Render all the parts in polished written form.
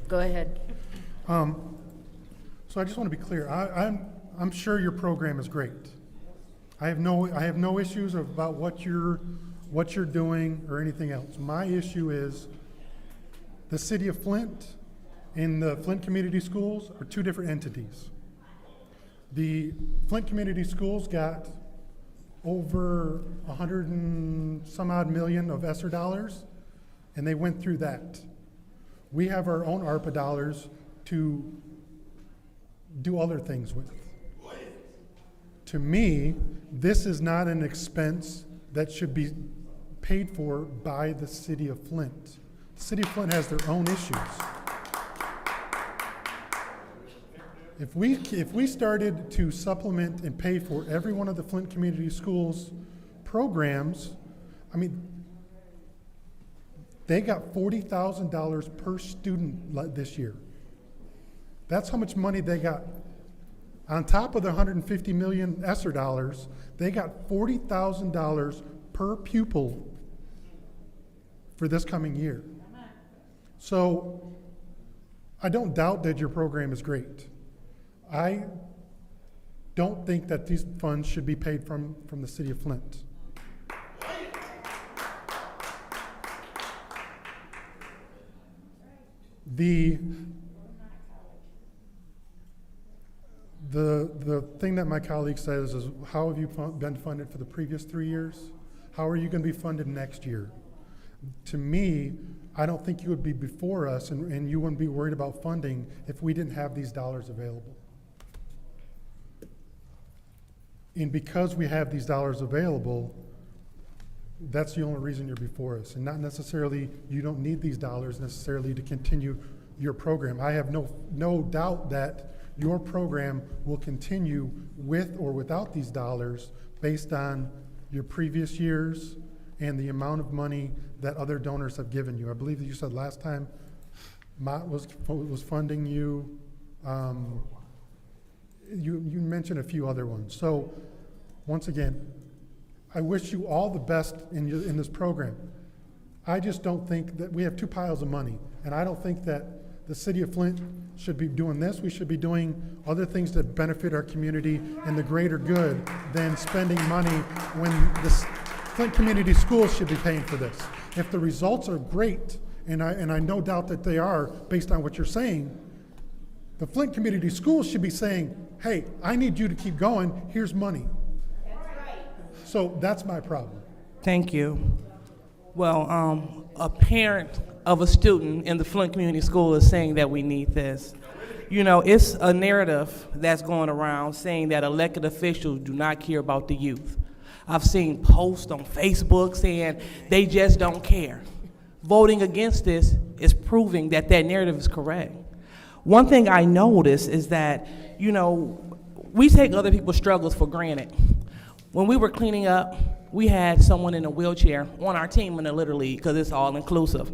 Go ahead. So I just want to be clear. I'm sure your program is great. I have no issues about what you're doing or anything else. My issue is the city of Flint and the Flint Community Schools are two different entities. The Flint Community Schools got over 100 and some odd million of ESSER dollars, and they went through that. We have our own ARPA dollars to do other things with. To me, this is not an expense that should be paid for by the city of Flint. The city of Flint has their own issues. If we started to supplement and pay for every one of the Flint Community Schools programs, I mean, they got $40,000 per student this year. That's how much money they got. On top of the 150 million ESSER dollars, they got $40,000 per pupil for this coming year. So I don't doubt that your program is great. I don't think that these funds should be paid from the city of Flint. The thing that my colleague says is, how have you been funded for the previous 3 years? How are you going to be funded next year? To me, I don't think you would be before us and you wouldn't be worried about funding if we didn't have these dollars available. And because we have these dollars available, that's the only reason you're before us, and not necessarily you don't need these dollars necessarily to continue your program. I have no doubt that your program will continue with or without these dollars based on your previous years and the amount of money that other donors have given you. I believe that you said last time Mott was funding you. You mentioned a few other ones. So once again, I wish you all the best in this program. I just don't think that we have two piles of money, and I don't think that the city of Flint should be doing this. We should be doing other things that benefit our community and the greater good than spending money when the Flint Community Schools should be paying for this. If the results are great, and I no doubt that they are based on what you're saying, the Flint Community Schools should be saying, hey, I need you to keep going, here's money. So that's my problem. Thank you. Well, a parent of a student in the Flint Community School is saying that we need this. You know, it's a narrative that's going around saying that elected officials do not care about the youth. I've seen posts on Facebook saying they just don't care. Voting against this is proving that that narrative is correct. One thing I notice is that, you know, we take other people's struggles for granted. When we were cleaning up, we had someone in a wheelchair on our team in the Little League, because it's all inclusive.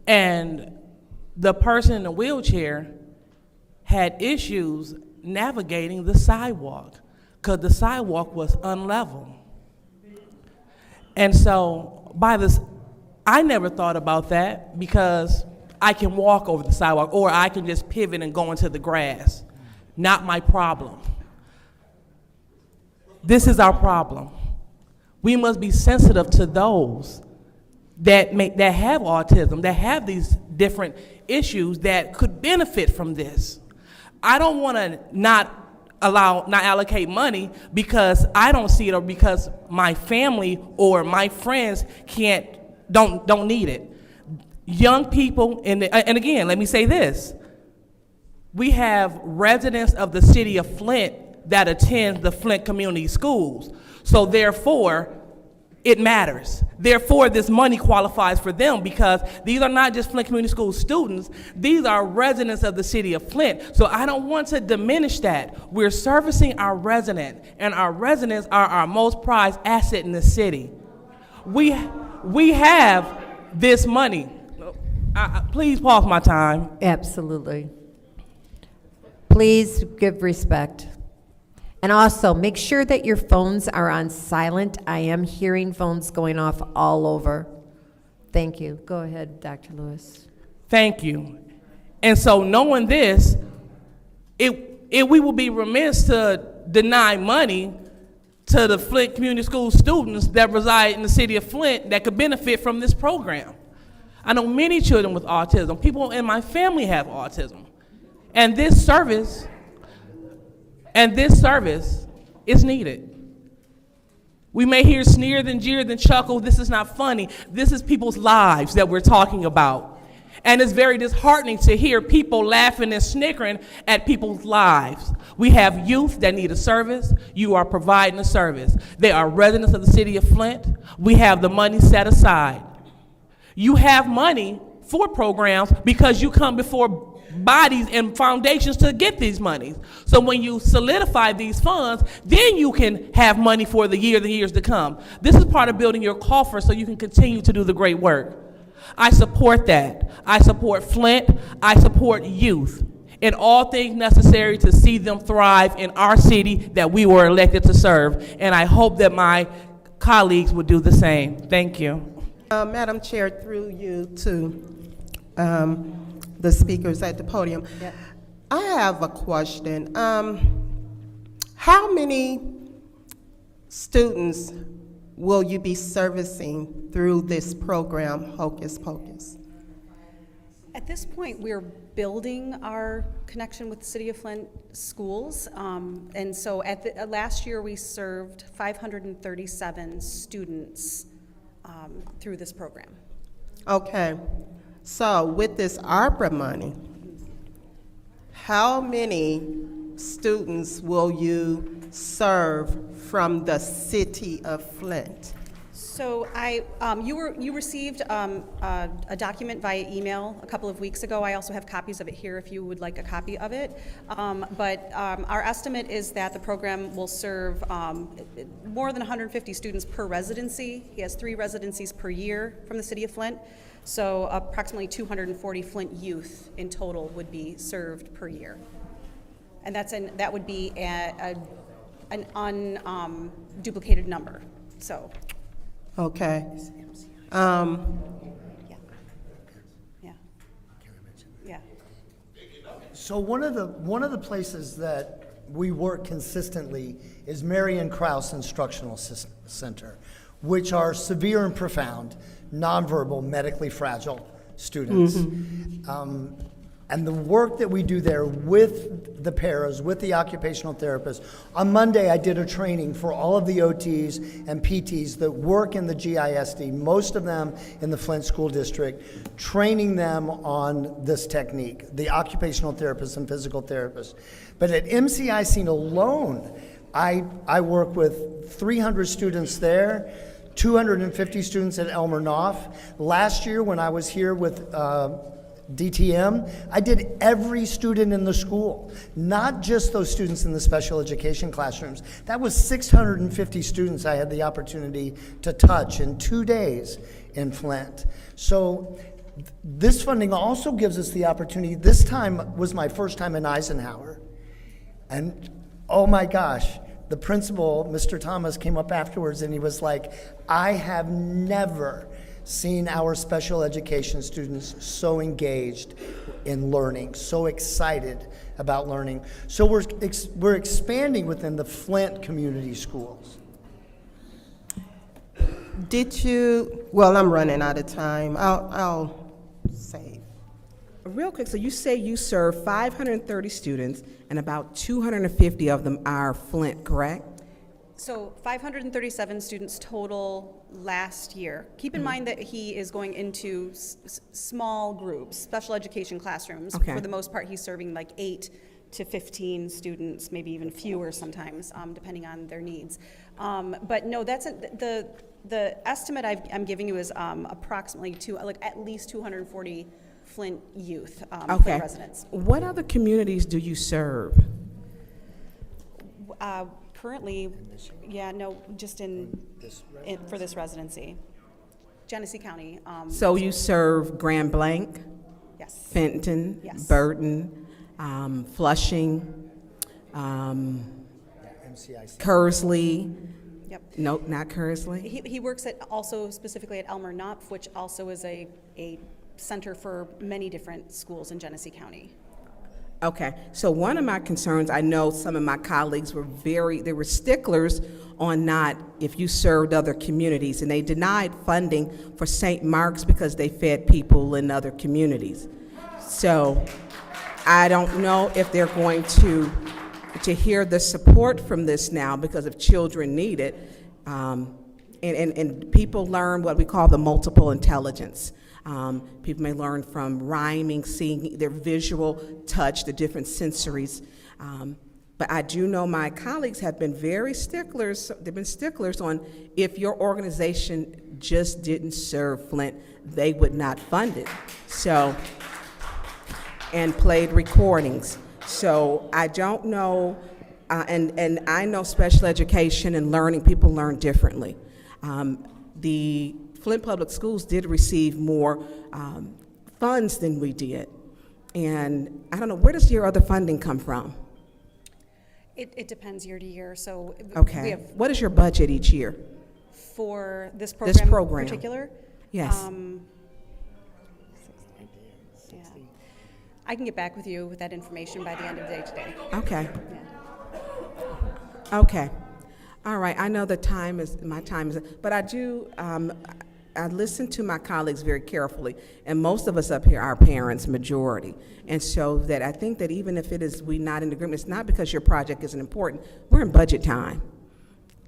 And the person in the wheelchair had issues navigating the sidewalk because the sidewalk was unlevel. And so I never thought about that because I can walk over the sidewalk or I can just pivot and go into the grass. Not my problem. This is our problem. We must be sensitive to those that have autism, that have these different issues that could benefit from this. I don't want to not allocate money because I don't see it or because my family or my friends don't need it. Young people, and again, let me say this. We have residents of the city of Flint that attend the Flint Community Schools. So therefore, it matters. Therefore, this money qualifies for them because these are not just Flint Community School students, these are residents of the city of Flint. So I don't want to diminish that. We're servicing our resident, and our residents are our most prized asset in the city. We have this money. Please pause my time. Absolutely. Please give respect. And also, make sure that your phones are on silent. I am hearing phones going off all over. Thank you. Go ahead, Dr. Lewis. Thank you. And so knowing this, we will be remiss to deny money to the Flint Community School students that reside in the city of Flint that could benefit from this program. I know many children with autism. People in my family have autism. And this service is needed. We may hear sneered and jeered and chuckled, this is not funny. This is people's lives that we're talking about. And it's very disheartening to hear people laughing and snickering at people's lives. We have youth that need a service. You are providing a service. They are residents of the city of Flint. We have the money set aside. You have money for programs because you come before bodies and foundations to get these monies. So when you solidify these funds, then you can have money for the years to come. This is part of building your coffer so you can continue to do the great work. I support that. I support Flint. I support youth in all things necessary to see them thrive in our city that we were elected to serve. And I hope that my colleagues would do the same. Thank you. Madam Chair, through you to the speakers at the podium. Yep. I have a question. How many students will you be servicing through this program, Hocus Pocus? At this point, we're building our connection with the City of Flint schools. And so last year, we served 537 students through this program. Okay, so with this ARPA money, how many students will you serve from the city of Flint? So you received a document via email a couple of weeks ago. I also have copies of it here if you would like a copy of it. But our estimate is that the program will serve more than 150 students per residency. He has 3 residencies per year from the city of Flint. So approximately 240 Flint youth in total would be served per year. And that would be an unduplicated number. So. Okay. Yeah. Yeah. So one of the places that we work consistently is Marion Krause Instructional Center, which are severe and profound, nonverbal, medically fragile students. Mm-hmm. And the work that we do there with the paras, with the occupational therapists. On Monday, I did a training for all of the OTs and PTs that work in the GISD, most of them in the Flint School District, training them on this technique, the occupational therapists and physical therapists. But at MCIC alone, I work with 300 students there, 250 students at Elmer Knopf. Last year, when I was here with DTM, I did every student in the school, not just those students in the special education classrooms. That was 650 students I had the opportunity to touch in 2 days in Flint. So this funding also gives us the opportunity. This time was my first time in Eisenhower. And oh my gosh, the principal, Mr. Thomas, came up afterwards and he was like, I have never seen our special education students so engaged in learning, so excited about learning. So we're expanding within the Flint community schools. Did you, well, I'm running out of time. I'll save. Real quick, so you say you serve 530 students and about 250 of them are Flint, correct? So 537 students total last year. Keep in mind that he is going into small groups, special education classrooms. Okay. For the most part, he's serving like 8 to 15 students, maybe even fewer sometimes, depending on their needs. But no, that's the estimate I'm giving you is approximately at least 240 Flint youth, Okay. Flint residents. What other communities do you serve? Currently, just for this residency. Genesee County. So you serve Grand Blanc, Yes. Fenton, Yes. Burton, Flushing, MCIC. Kersley. Yep. Nope, not Kersley. He works also specifically at Elmer Knopf, which also is a center for many different schools in Genesee County. Okay, so one of my concerns, I know some of my colleagues were they were sticklers on not, if you served other communities, and they denied funding for St. Mark's because they fed people in other communities. So I don't know if they're going to hear the support from this now, because if children need it, and people learn what we call the multiple intelligence. People may learn from rhyming, seeing their visual, touch, the different sensories. But I do know my colleagues have been very sticklers. They've been sticklers on, if your organization just didn't serve Flint, they would not fund it. So, and played recordings. So I don't know, and I know special education and learning, people learn differently. The Flint Public Schools did receive more funds than we did. And I don't know, where does your other funding come from? It depends year to year, so Okay. we have, What is your budget each year? for this This program in program. particular. Yes. Yeah. I can get back with you with that information by the end of the day today. Okay. Yeah. Okay. All right. I know my time is, but I do, I listen to my colleagues very carefully, and most of us up here are parents, majority. And so that I think that even if we're not in agreement, it's not because your project isn't important. We're in budget time.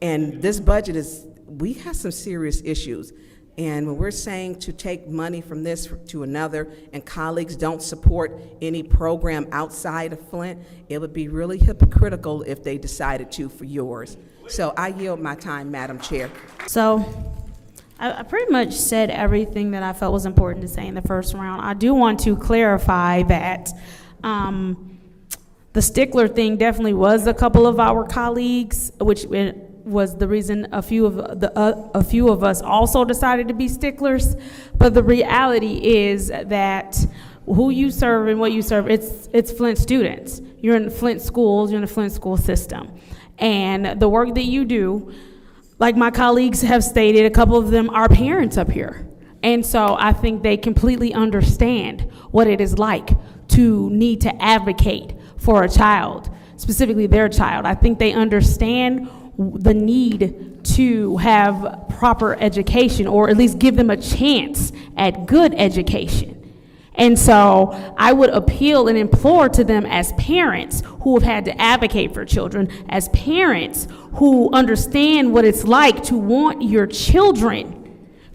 And this budget we have some serious issues. And when we're saying to take money from this to another, and colleagues don't support any program outside of Flint, it would be really hypocritical if they decided to for yours. So I yield my time, Madam Chair. So I pretty much said everything that I felt was important to say in the first round. I do want to clarify that the stickler thing definitely was a couple of our colleagues, which was the reason a few of us also decided to be sticklers. But the reality is that who you serve and what you serve, it's Flint students. You're in Flint schools, you're in the Flint school system. And the work that you do, like my colleagues have stated, a couple of them are parents up here. And so I think they completely understand what it is like to need to advocate for a child, specifically their child. I think they understand the need to have proper education, or at least give them a chance at good education. And so I would appeal and implore to them as parents who have had to advocate for children, as parents who understand what it's like to want your children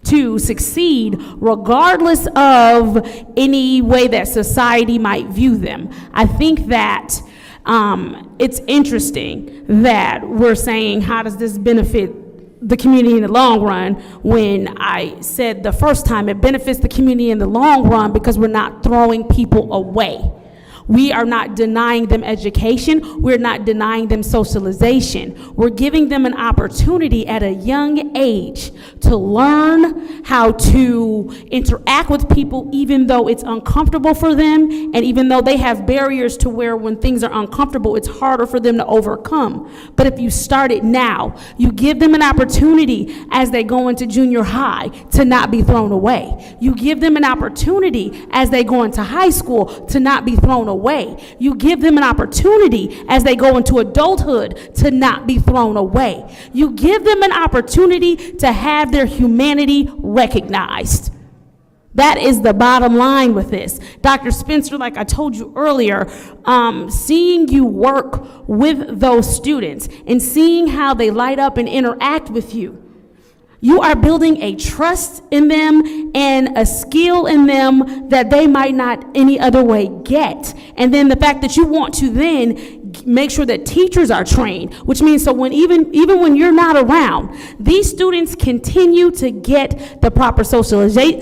to succeed regardless of any way that society might view them. I think that it's interesting that we're saying, how does this benefit the community in the long run, when I said the first time it benefits the community in the long run because we're not throwing people away. We are not denying them education. We're not denying them socialization. We're giving them an opportunity at a young age to learn how to interact with people, even though it's uncomfortable for them, and even though they have barriers to where when things are uncomfortable, it's harder for them to overcome. But if you start it now, you give them an opportunity as they go into junior high to not be thrown away. You give them an opportunity as they go into high school to not be thrown away. You give them an opportunity as they go into adulthood to not be thrown away. You give them an opportunity to have their humanity recognized. That is the bottom line with this. Dr. Spencer, like I told you earlier, seeing you work with those students and seeing how they light up and interact with you, you are building a trust in them and a skill in them that they might not any other way get. And then the fact that you want to then make sure that teachers are trained, which means so when even when you're not around, these students continue to get the proper socialization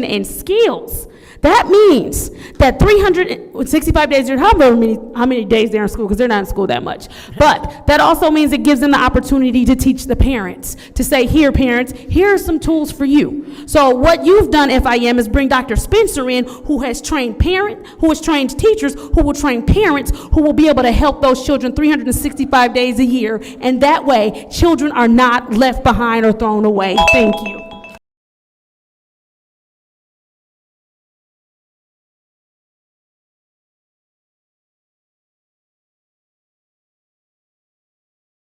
and skills. That means that 365 days, however many days they're in school, because they're not in school that much. But that also means it gives them the opportunity to teach the parents, to say, here, parents, here are some tools for you. So what you've done, FIM, is bring Dr. Spencer in, who has trained teachers, who will train parents, who will be able to help those children 365 days a year. And that way, children are not left behind or thrown away. Thank you.